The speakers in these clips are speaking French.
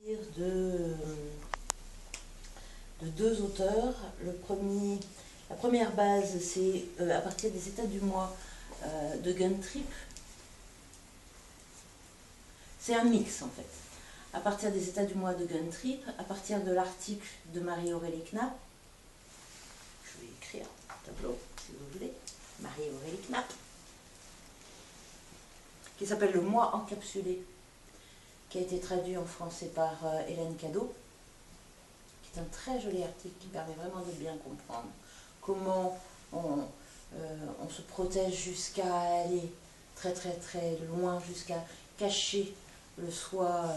De deux auteurs. La première base, c'est à partir des états du moi de Guntrip. C'est un mix en fait. À partir des états du moi de Guntrip, à partir de l'article de Marie-Aurélie Knapp, je vais écrire un tableau si vous voulez, Marie-Aurélie Knapp, qui s'appelle Le moi encapsulé, qui a été traduit en français par Hélène Cadeau, qui est un très joli article qui permet vraiment de bien comprendre comment on se protège jusqu'à aller très très très loin, jusqu'à cacher le soi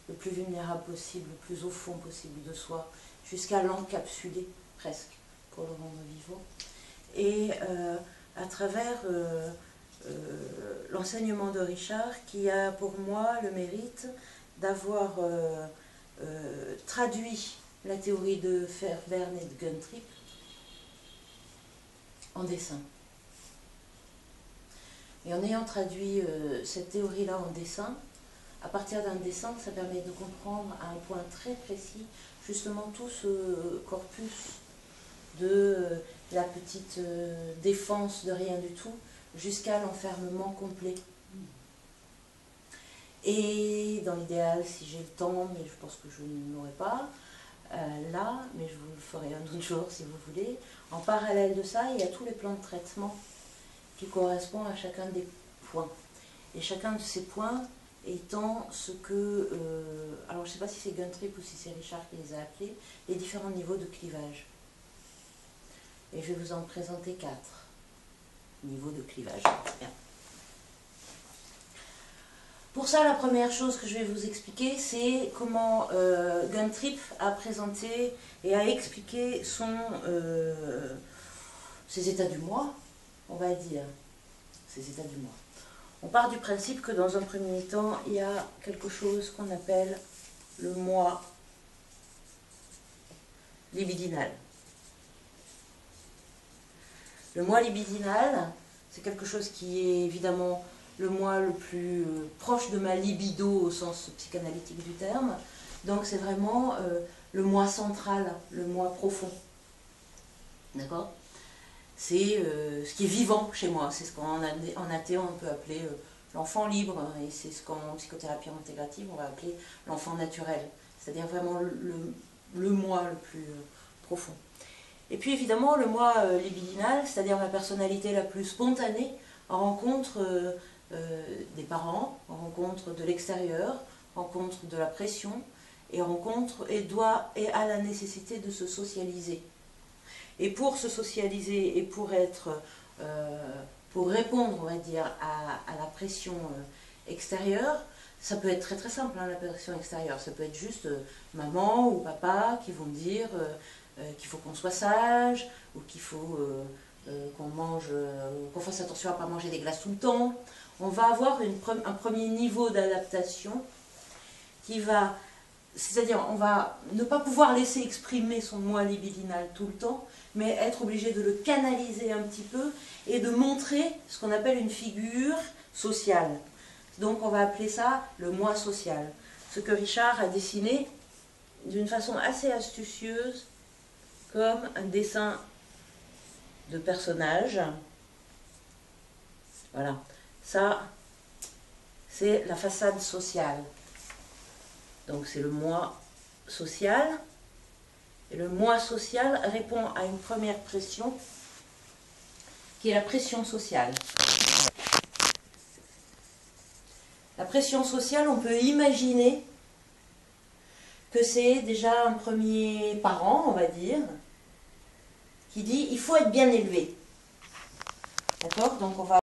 le plus vulnérable possible, le plus au fond possible de soi, jusqu'à l'encapsuler presque pour le rendre vivant. Et à travers l'enseignement de Richard, qui a pour moi le mérite d'avoir traduit la théorie de Verne et de Guntrip en dessin. Et en ayant traduit cette théorie-là en dessin, à partir d'un dessin, ça permet de comprendre à un point très précis justement tout ce corpus de la petite défense de rien du tout jusqu'à l'enfermement complet. Et dans l'idéal, si j'ai le temps, mais je pense que je ne l'aurai pas là, mais je vous le ferai un autre jour si vous voulez, en parallèle de ça, il y a tous les plans de traitement qui correspondent à chacun des points. Et chacun de ces points étant ce que, alors je ne sais pas si c'est Guntrip ou si c'est Richard qui les a appelés, les différents niveaux de clivage. Et je vais vous en présenter 4 niveaux de clivage. Bien. Pour ça, la première chose que je vais vous expliquer, c'est comment Guntrip a présenté et a expliqué ses états du moi, on va dire, ses états du moi. On part du principe que dans un premier temps, il y a quelque chose qu'on appelle le moi libidinal. Le moi libidinal, c'est quelque chose qui est évidemment le moi le plus proche de ma libido au sens psychanalytique du terme. Donc c'est vraiment le moi central, le moi profond. D'accord ? C'est ce qui est vivant chez moi, c'est ce qu'en athéo on peut appeler l'enfant libre, et c'est ce qu'en psychothérapie intégrative on va appeler l'enfant naturel, c'est-à-dire vraiment le moi le plus profond. Et puis évidemment le moi libidinal, c'est-à-dire ma personnalité la plus spontanée, en rencontre des parents, en rencontre de l'extérieur, rencontre de la pression, et a la nécessité de se socialiser. Et pour se socialiser et pour répondre, on va dire, à la pression extérieure, ça peut être très très simple, hein, la pression extérieure. Ça peut être juste maman ou papa qui vont me dire qu'il faut qu'on soit sage, ou qu'il faut qu'on fasse attention à ne pas manger des glaces tout le temps. On va avoir un premier niveau d'adaptation qui va... C'est-à-dire, on va ne pas pouvoir laisser exprimer son moi libidinal tout le temps, mais être obligé de le canaliser un petit peu et de montrer ce qu'on appelle une figure sociale. Donc on va appeler ça le moi social. Ce que Richard a dessiné d'une façon assez astucieuse comme un dessin de personnage. Voilà. Ça, c'est la façade sociale. Donc c'est le moi social, et le moi social répond à une première pression, qui est la pression sociale. La pression sociale, on peut imaginer que c'est déjà un premier parent, on va dire, qui dit « il faut être bien élevé ». D'accord ? Donc on va